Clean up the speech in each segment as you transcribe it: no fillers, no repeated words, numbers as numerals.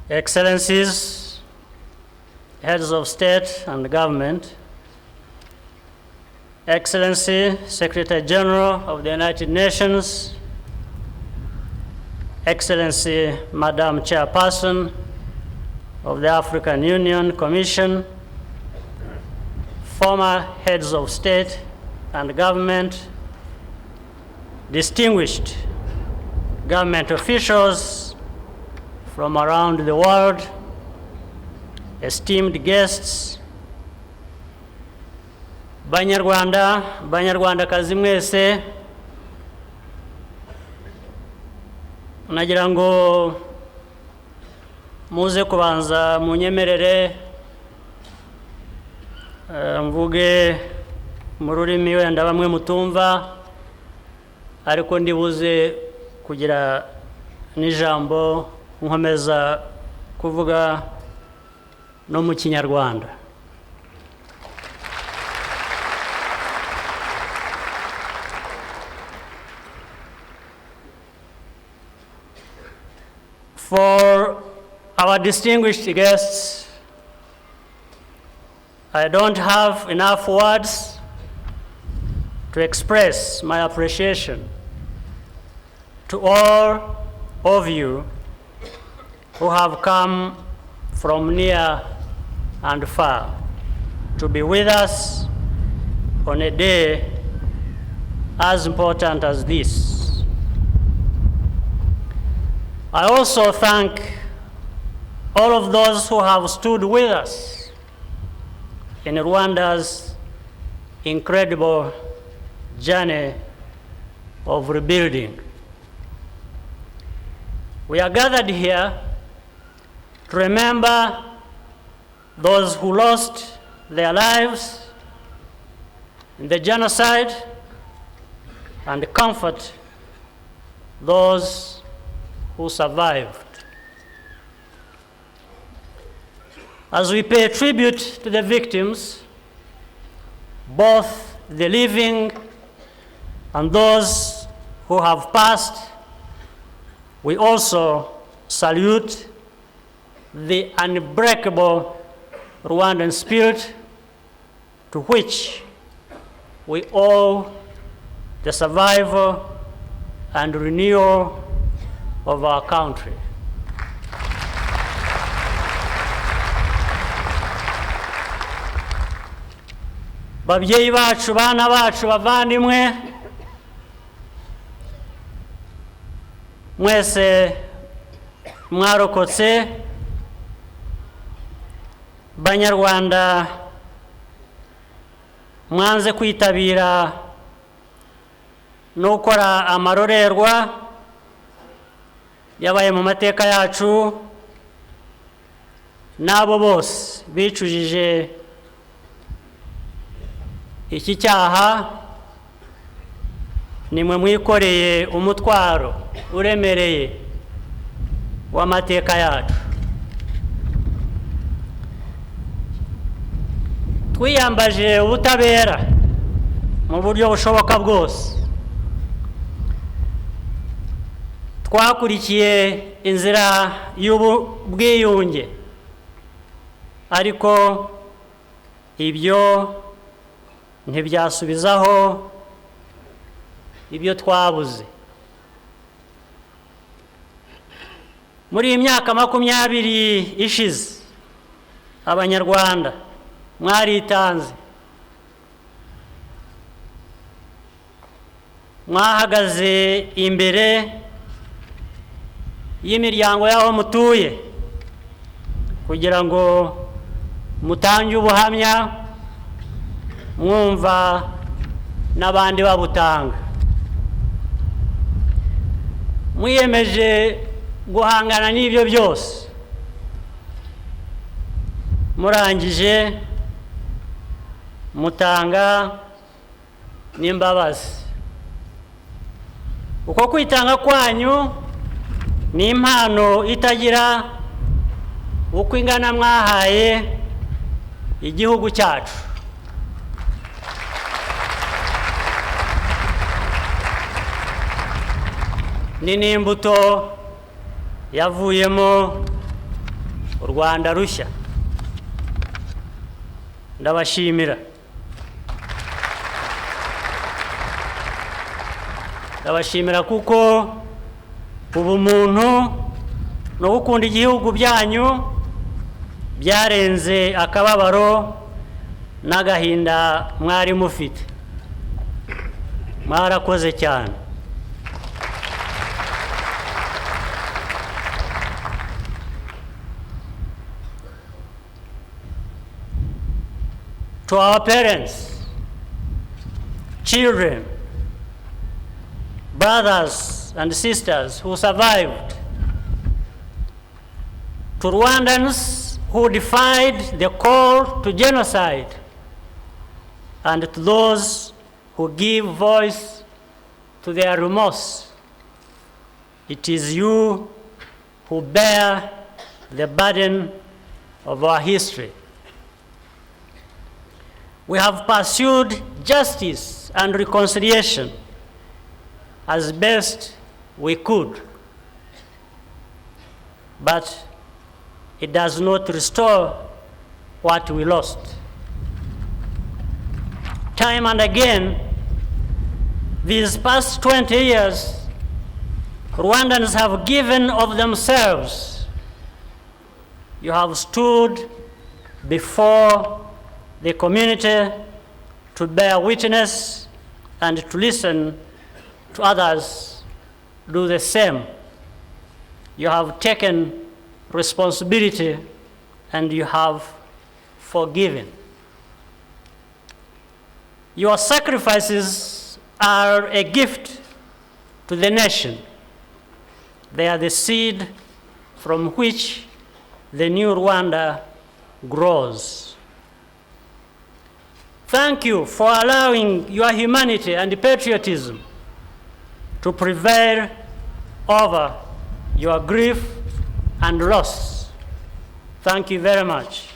Excellencies, heads of state and government, Excellency, Secretary General of the United Nations, Excellency, Madam Chairperson of the African Union Commission, former heads of state and government, distinguished government officials from around the world, esteemed guests, Banyarwanda, Banyarwandakazi mwese, nagira ngo muze kubanza munyemerere mvuge mu rurimi wenda bamwe mutumva, ariko ndibuze kugira n'ijambo nkomeza kuvuga no mu Kinyarwanda. For our distinguished guests, I don't have enough words to express my appreciation to all of you who have come from near and far to be with us on a day as important as this. I also thank all of those who have stood with us in Rwanda's incredible journey of rebuilding. We are gathered here to remember those who lost their lives in the genocide and comfort those who survived. As we pay tribute to the victims, both the living and those who have passed, we also salute the unbreakable Rwandan spirit to which we owe the survival and renewal of our country. Babyeyi bacu, bana bacu, bavandimwe, mwese mwarokotse, Banyarwanda mwanze kwitabira no gukora amarorerwa yabaye mu mateka yacu, n'abo bose bicujije iki cyaha, nimwe mwikoreye umutwaro uremereye w'amateka yacu. Twiyambaje ubutabera mu buryo bushoboka bwose. Twakurikiye inzira y'ubwiyunge, ariko ibyo ntibyasubizaho ibyo twabuze. Muri iyi myaka 20 ishize, Abanyarwanda mwaritanze, mwahagaze imbere y'imiryango y'aho mutuye kugira ngo mutange ubuhamya, mwumva n'abandi babutanga. Mwiyemeje guhangana n'ibyo byose, murangije mutanga n'imbabazi. Uko kwitanga kwanyu ni impano itagira uko ingana mwahaye igihugu cyacu. Ni n'imbuto yavuyemo u Rwanda rushya. Ndabashimira. Ndabashimira kuko ubumuntu no gukunda igihugu byanyu byarenze akababaro n'agahinda mwari mufite. Mwarakoze cyane. To our parents, children, brothers and sisters who survived, to Rwandans who defied the call to genocide, and to those who give voice to their remorse, it is you who bear the burden of our history. We have pursued justice and reconciliation as best we could, but it does not restore what we lost. Time and again, these past 20 years, Rwandans have given of themselves. You have stood before the community to bear witness and to listen to others do the same. You have taken responsibility and you have forgiven. Your sacrifices are a gift to the nation. They are the seed from which the new Rwanda grows. Thank you for allowing your humanity and patriotism to prevail over your grief and loss. Thank you very much.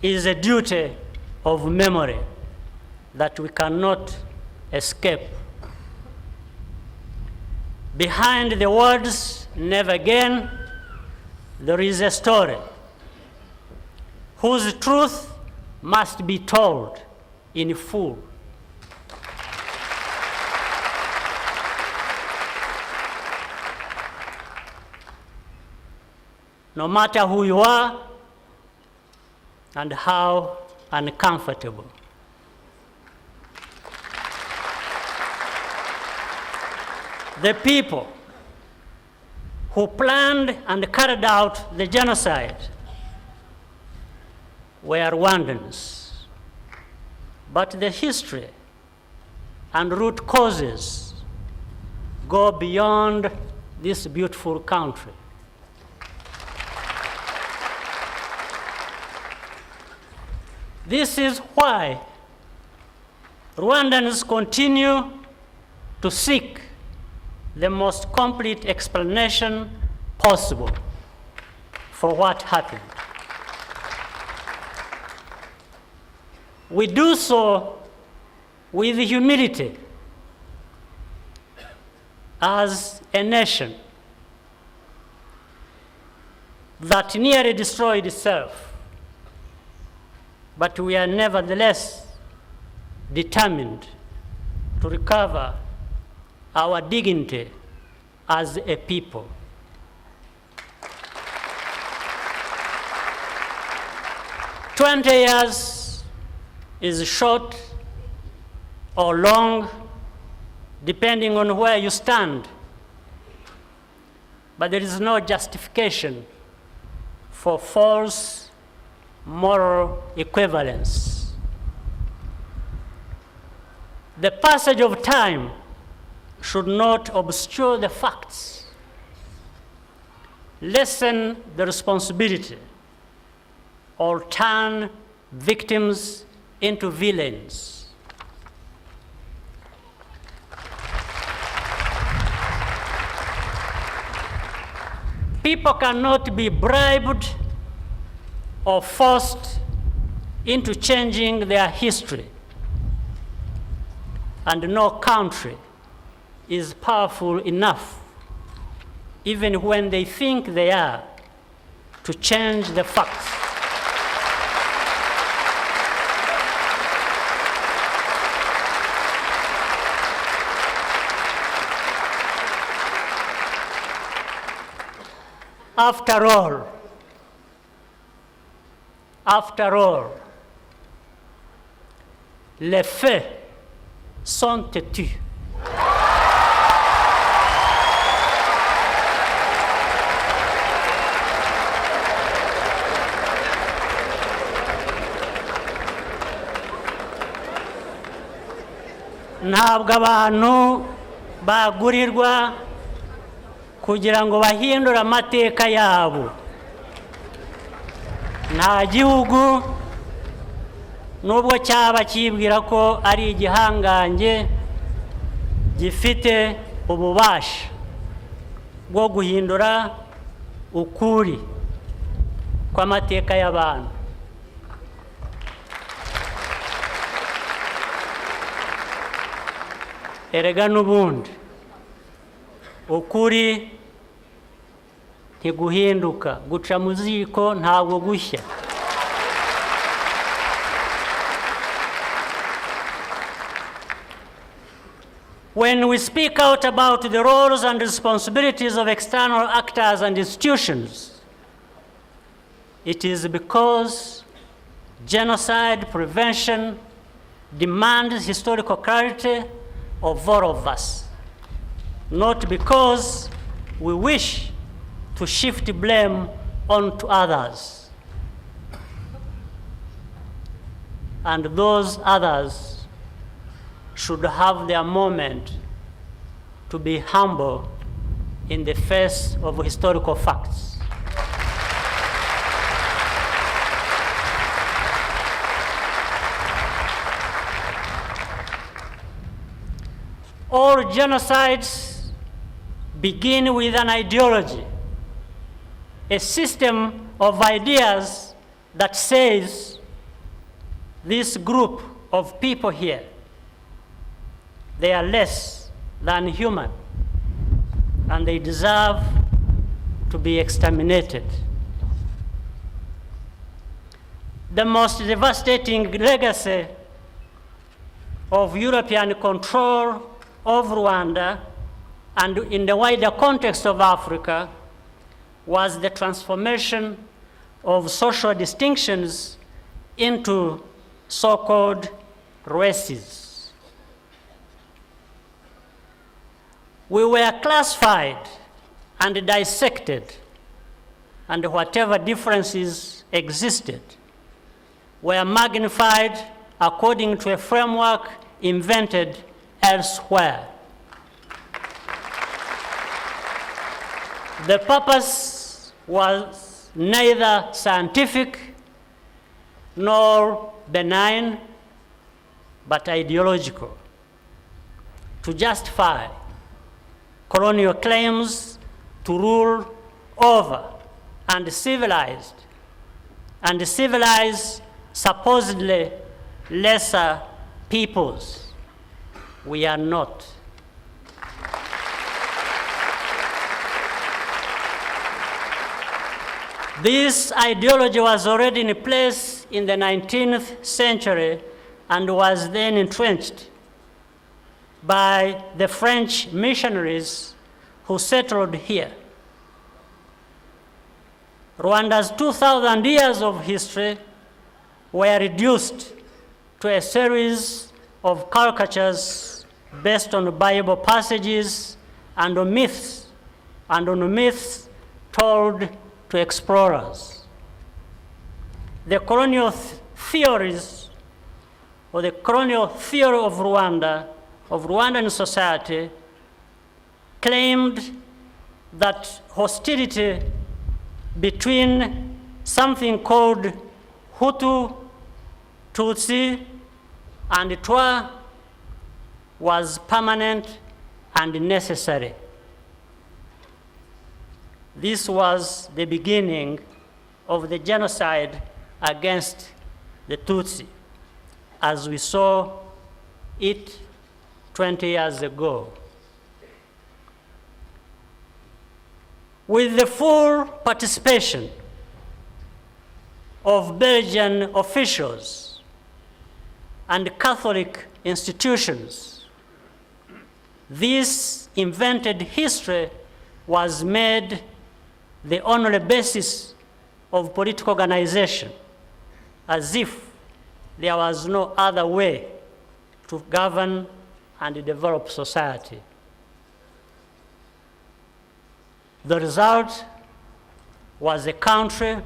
It is a duty of memory that we cannot escape. Behind the words, never again, there is a story whose truth must be told in full. No matter who you are and how uncomfortable. The people who planned and carried out the genocide were Rwandans, but the history and root causes go beyond this beautiful country. This is why Rwandans continue to seek the most complete explanation possible for what happened. We do so with humility as a nation that nearly destroyed itself, but we are nevertheless determined to recover our dignity as a people. "20 years is short or long, depending on where you stand, but there is no justification for false moral equivalence. The passage of time should not obscure the facts, lessen the responsibility, or turn victims into villains. People cannot be bribed or forced into changing their history, and no country is powerful enough even when they think they are, to change the facts. After all, les faits sont têtus. Ntabwo abantu bagurirwa kugira ngo bahindure amateka yabo. Nta gihugu nubwo cyaba kibwira ko ari igihangange gifite ububasha bwo guhindura ukuri kw'amateka y'abantu. Erega n'ubundi ukuri ntiguhinduka, guca mu ziko ntabwo gushya. When we speak out about the roles and responsibilities of external actors and institutions, it is because genocide prevention demands historical clarity of all of us, not because we wish to shift blame onto others. And those others should have their moment to be humble in the face of historical facts. All genocides begin with an ideology, a system of ideas that says this group of people here, they are less than human and they deserve to be exterminated. The most devastating legacy of European control of Rwanda and in the wider context of Africa was the transformation of social distinctions into so-called races. We were classified and dissected, and whatever differences existed were magnified according to a framework invented elsewhere. The purpose was neither scientific nor benign, but ideological, to justify colonial claims to rule over and civilize supposedly lesser peoples. We are not. This ideology was already in place in the 19th century and was then entrenched by the French missionaries who settled here. Rwanda's 2,000 years of history were reduced to a series of caricatures based on Bible passages and on myths told to explorers. The colonial theories, or the colonial theory of Rwanda, of Rwandan society, claimed that hostility between something called Hutu, Tutsi, and Twa was permanent and necessary. This was the beginning of the genocide against the Tutsi, as we saw it 20 years ago. with the full participation of Belgian officials and Catholic institutions, this invented history was made the only basis of political organization, as if there was no other way to govern and develop society. The result was a country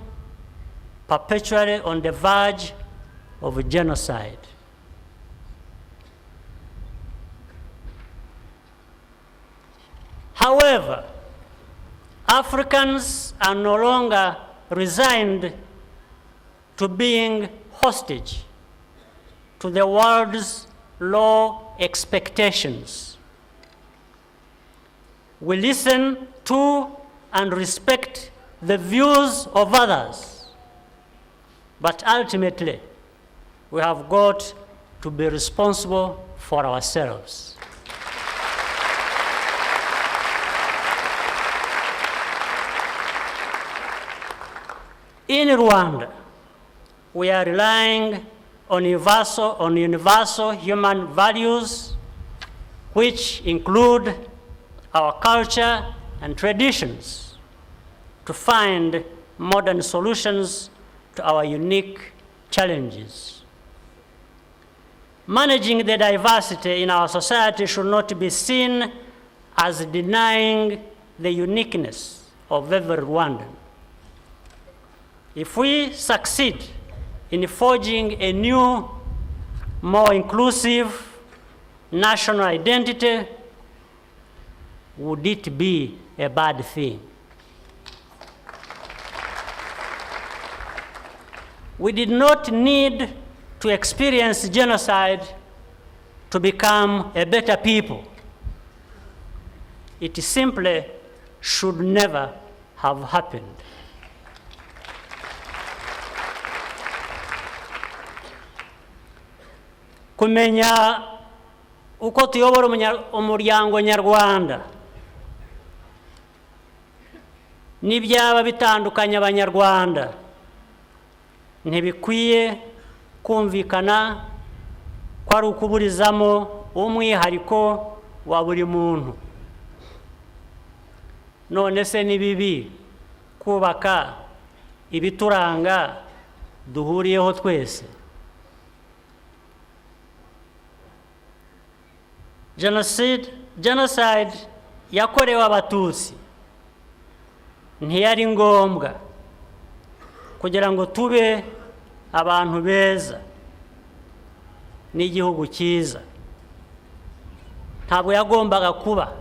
perpetually on the verge of genocide. However, Africans are no longer resigned to being hostage to the world's low expectations. We listen to and respect the views of others, but ultimately, we have got to be responsible for ourselves. In Rwanda, we are relying on universal human values, which include our culture and traditions, to find modern solutions to our unique challenges. Managing the diversity in our society should not be seen as denying the uniqueness of every Rwandan. If we succeed in forging a new, more inclusive national identity, would it be a bad thing? We did not need to experience genocide to become a better people. It simply should never have happened. Kumenya uko tuyobora umuryango nyarwanda n'ibyaba bitandukanye abanyarwanda ntibikwiye kumvikana ko ari ukuburizamo umwihariko wa buri muntu. None se ni bibi kubaka ibituranga duhuriyeho twese? Genocide yakorewe Abatutsi ntiyari ngombwa kugira ngo tube abantu beza n'igihugu cyiza. Ntabwo yagombaga kuba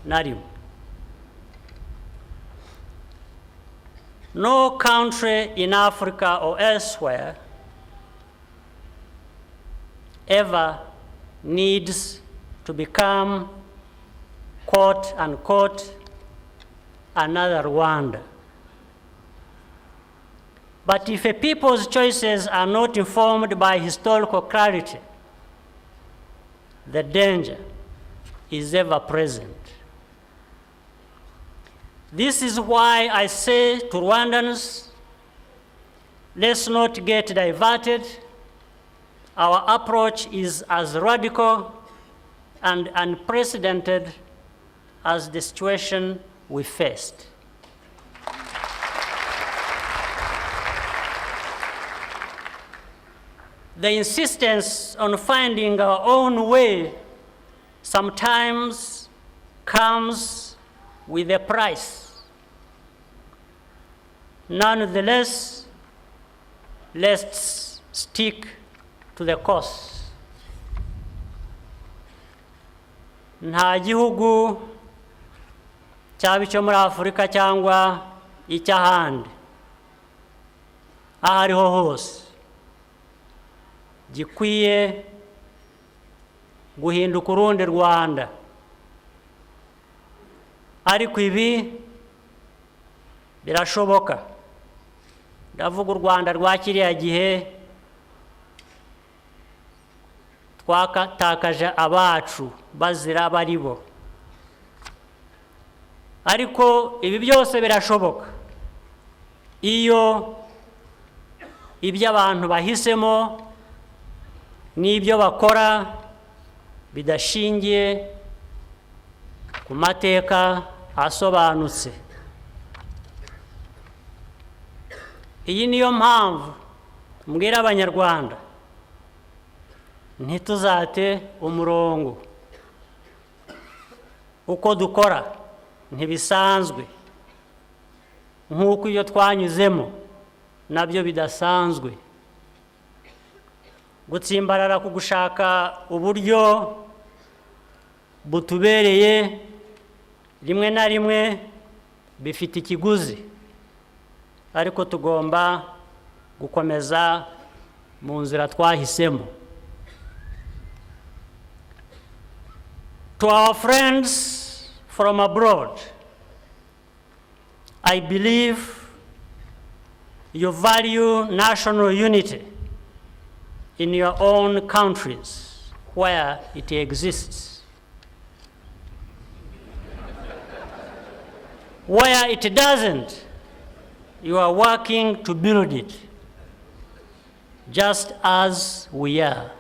na rimwe. No country in Africa or elsewhere ever needs to become, quote unquote, another Rwanda. But if a people's choices are not informed by historical clarity, the danger is ever present. This is why I say to Rwandans, let's not get diverted. Our approach is as radical and unprecedented as the situation we faced. The insistence on finding our own way sometimes comes with a price. Nonetheless, let's stick to the course. Nta gihugu cyaba icyo muri Afurika cyangwa icy'ahandi aho ariho hose gikwiye guhinduka urundi Rwanda. Ariko ibi birashoboka. Ndavuga u Rwanda rwa kiriya gihe twatakaje abacu bazira baribo. ariko ibi byose birashoboka iyo ibyo abantu bahisemo n'ibyo bakora bidashingiye ku mateka asobanutse. Iyi niyo mpamvu mbwira abanyarwanda ntituzate umurongo. Uko dukora ntibisanzwe, nk'uko iyo twanyuzemo nabyo bidasanzwe. Gutsimbarara ku gushaka uburyo butubereye rimwe na rimwe bifite ikiguzi, ariko tugomba gukomeza mu nzira twahisemo. To our friends from abroad, I believe you value national unity in your own countries where it exists. Where it doesn't, you are working to build it, just as we are.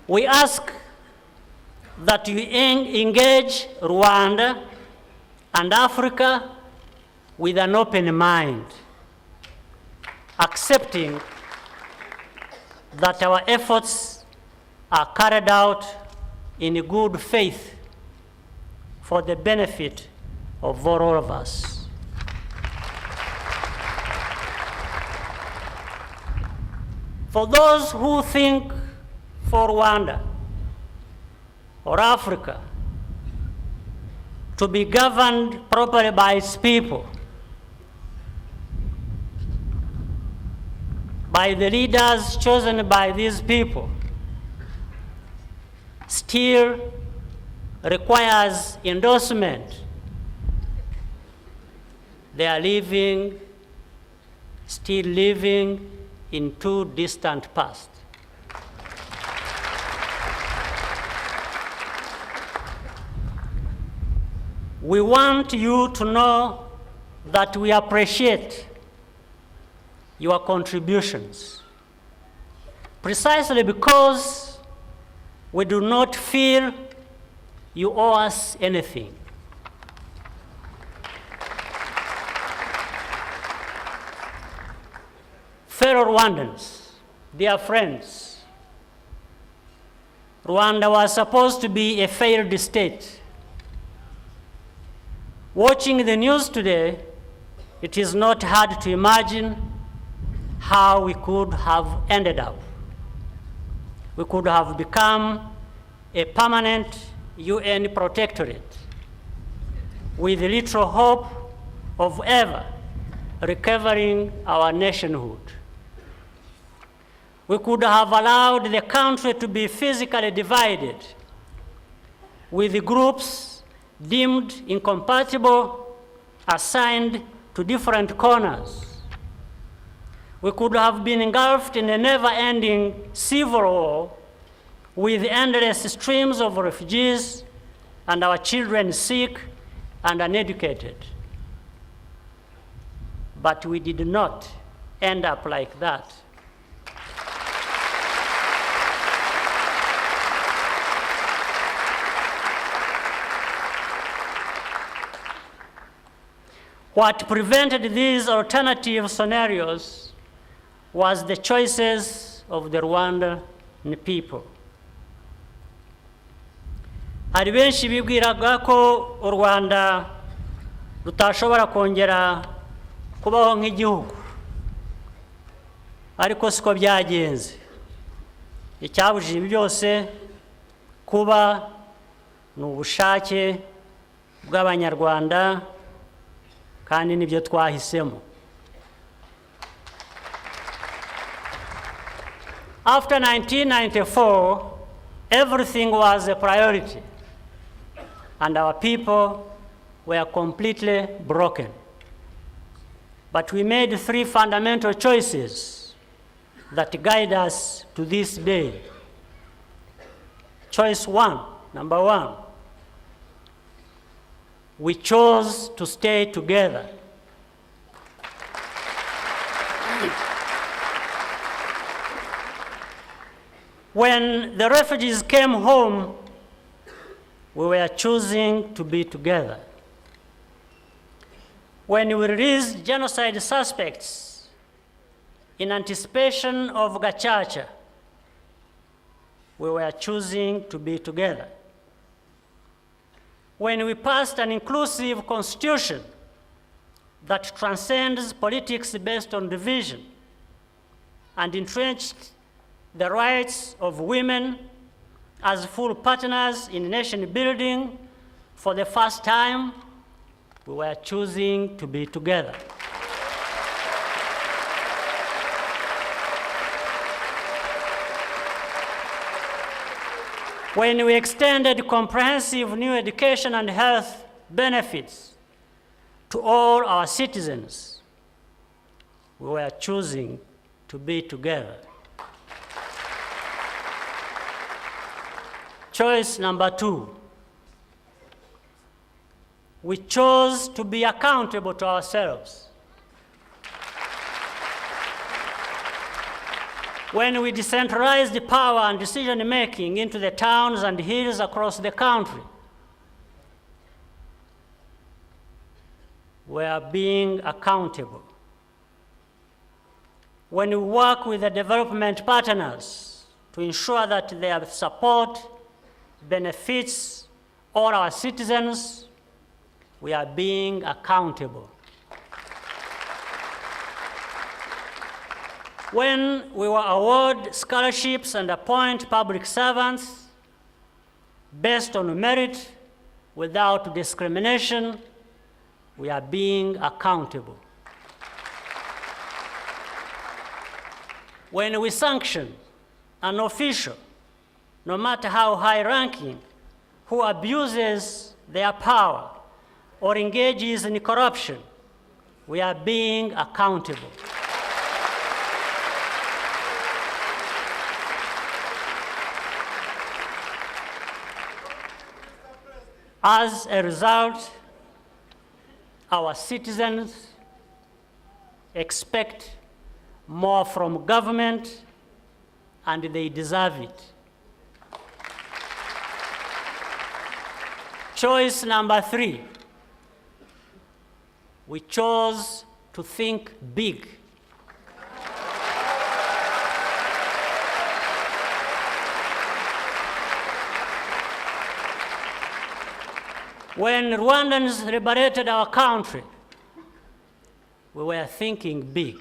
We ask that you engage Rwanda and Africa with an open mind, accepting that our efforts are carried out in good faith for the benefit of all of us. For those who think for Rwanda or Africa to be governed properly by its people, by the leaders chosen by these people, still requires endorsement. They are still living in too distant past. We want you to know that we appreciate your contributions, precisely because we do not feel you owe us anything. Fellow Rwandans, dear friends, Rwanda was supposed to be a failed state. Watching the news today, it is not hard to imagine how we could have ended up. We could have become a permanent UN protectorate with little hope of ever recovering our nationhood. We could have allowed the country to be physically divided, with the groups deemed incompatible assigned to different corners. We could have been engulfed in a never-ending civil war with endless streams of refugees and our children sick and uneducated. But we did not end up like that. What prevented these alternative scenarios was the choices of the Rwandan people. Hari benshi bibwiraga ko u Rwanda rutashobora kongera kubaho nk'igihugu, ariko siko byagenze. Icyabujije ibi byose kuba ni ubushake bw'Abanyarwanda, kandi nibyo twahisemo. After 1994, everything was a priority, and our people were completely broken. But we made 3 fundamental choices that guide us to this day. Choice one, number one. We chose to stay together. When the refugees came home, we were choosing to be together. When we released genocide suspects in anticipation of Gacaca, we were choosing to be together. When we passed an inclusive constitution that transcends politics based on division and entrenched the rights of women as full partners in nation building for the first time, we were choosing to be together. When we extended comprehensive new education and health benefits to all our citizens, we were choosing to be together. Choice number two. We chose to be accountable to ourselves. When we decentralized the power and decision-making into the towns and hills across the country, we are being accountable. When we work with the development partners to ensure that their support benefits all our citizens, we are being accountable. When we will award scholarships and appoint public servants based on merit without discrimination, we are being accountable. When we sanction an official, no matter how high-ranking, who abuses their power or engages in corruption, we are being accountable. As a result, our citizens expect more from government, and they deserve it. Choice number three. We chose to think big. When Rwandans liberated our country, we were thinking big.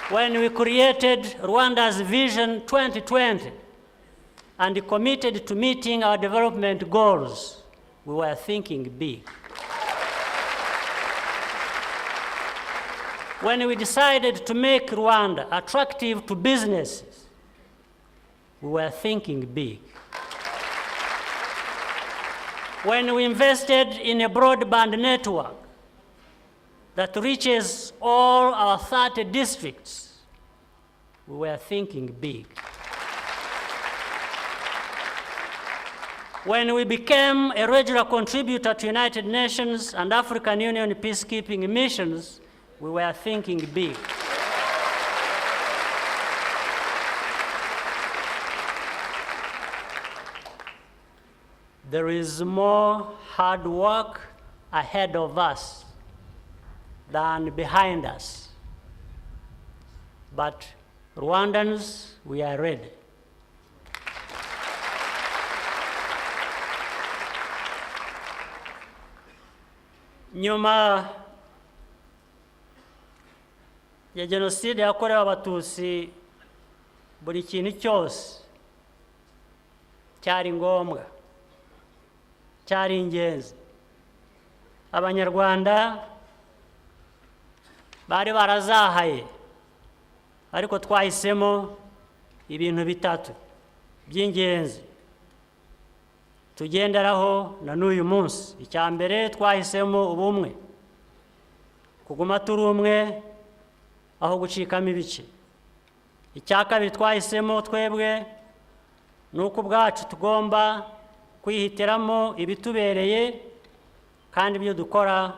When we created Rwanda's Vision 2020 and committed to meeting our development goals, we were thinking big. When we decided to make Rwanda attractive to businesses, we were thinking big. When we invested in a broadband network that reaches all our 30 districts, we were thinking big. When we became a regular contributor to United Nations and African Union peacekeeping missions, we were thinking big. There is more hard work ahead of us than behind us. But Rwandans, we are ready. Nyuma ya Genocide yakorewe Abatutsi, buri kintu cyose cyari ngombwa, cyari ingenzi. Abanyarwanda bari barazahaye, ariko twahisemo ibintu bitatu by'ingenzi tugenderaho na n'uyu munsi. Icya mbere, twahisemo ubumwe, kuguma turi umwe aho gucikamo ibice. Icya kabiri, twahisemo twebwe ni uko ubwacu tugomba kwihitiramo ibitubereye kandi ibyo dukora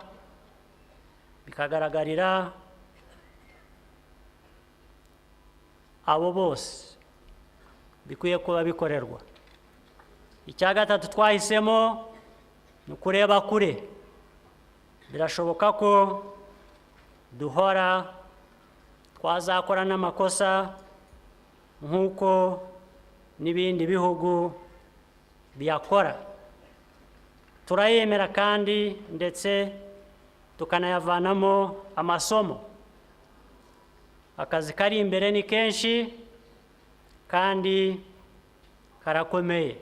bikagaragarira abo bose bikwiye kuba bikorerwa. Icya gatatu twahisemo ni ukureba kure. Birashoboka ko duhora twazakora n'amakosa nk'uko n'ibindi bihugu biyakora. Turayemera kandi ndetse tukanayavanamo amasomo. Akazi kari imbere ni kenshi kandi karakomeye,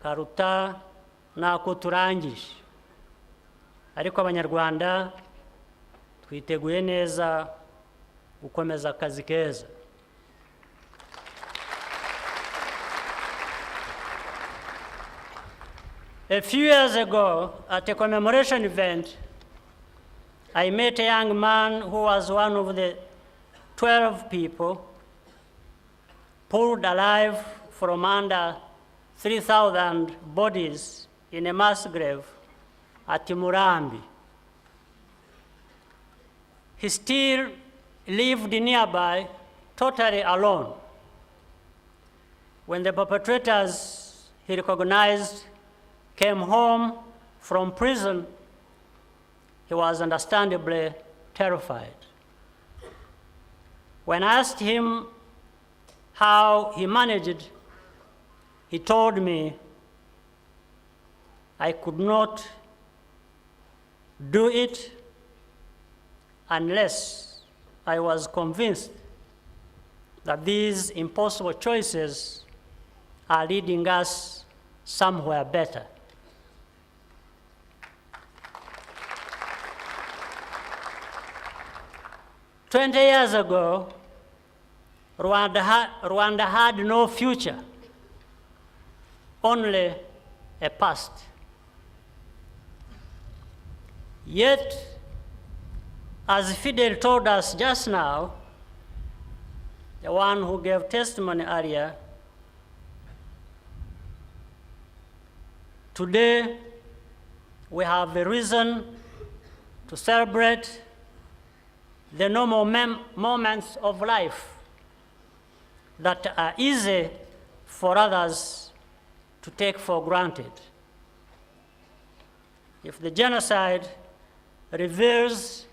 karuta n'ako turangije, ariko Abanyarwanda twiteguye neza gukomeza akazi keza. A few years ago, at a commemoration event, I met a young man who was one of the 12 people pulled alive from under 3,000 bodies in a mass grave at Murambi. He still lived nearby, totally alone. When the perpetrators he recognized came home from prison, he was understandably terrified. When I asked him how he managed, he told me, "I could not do it unless I was convinced that these impossible choices are leading us somewhere better." 20 years ago, Rwanda had no future, only a past. Yet, as Fidel told us just now, the one who gave testimony earlier, today we have a reason to celebrate the normal moments of life that are easy for others to take for granted. If the genocide reveals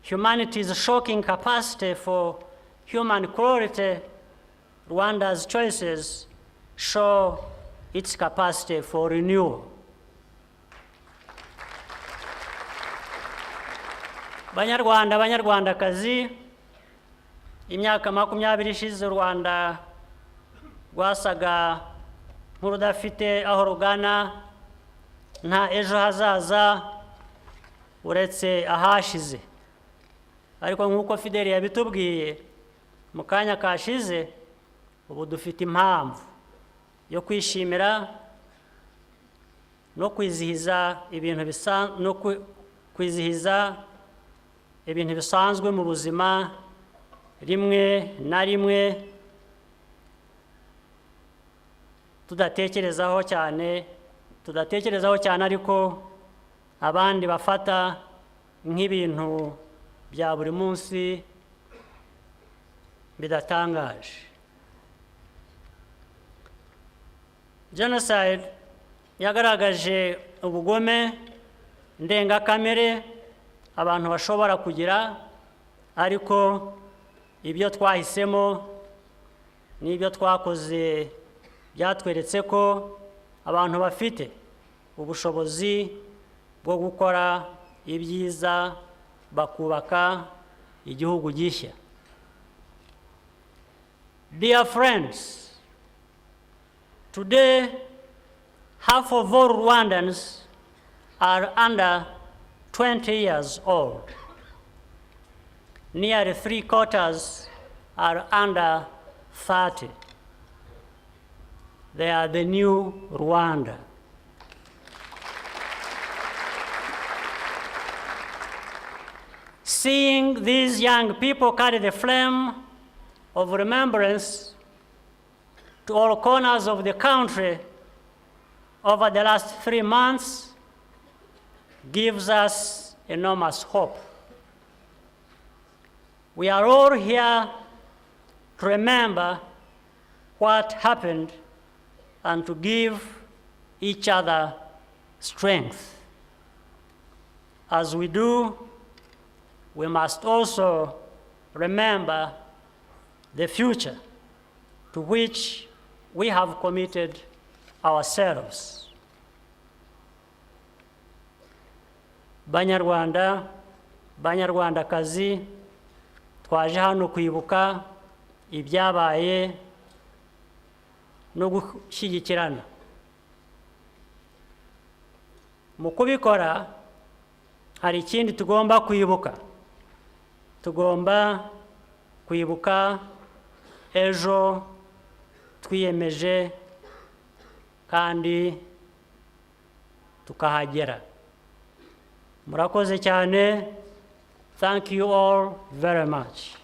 humanity's shocking capacity for human cruelty, Rwanda's choices show its capacity for renewal. Banyarwanda, Banyarwandakazi, imyaka 20 ishize u Rwanda rwasaga nk'urudafite aho rugana, nta ejo hazaza uretse ahashize. Ariko nk'uko Fidel yabitubwiye mu kanya kashize, ubu dufite impamvu yo kwishimira no kwizihiza ibintu bisanzwe mu buzima rimwe na rimwe tudatekerezaho cyane ariko abandi bafata nk'ibintu bya buri munsi bidatangaje. Genocide yagaragaje ubugome ndengakamere abantu bashobora kugira, ariko ibyo twahisemo n'ibyo twakoze byatweretse ko abantu bafite ubushobozi bwo gukora ibyiza bakubaka igihugu gishya. Dear friends, today half of all Rwandans are under 20 years old. Nearly 3/4 are under 30. They are the new Rwanda. Seeing these young people carry the flame of remembrance to all corners of the country over the last 3 months gives us enormous hope. We are all here to remember what happened and to give each other strength. As we do, we must also remember the future to which we have committed ourselves. Banyarwanda, Banyarwandakazi, twaje hano kwibuka ibyabaye no gushyigikirana. Mu kubikora, hari ikindi tugomba kwibuka. Tugomba kwibuka ejo twiyemeje kandi tukahagera. Murakoze cyane. Thank you all very much.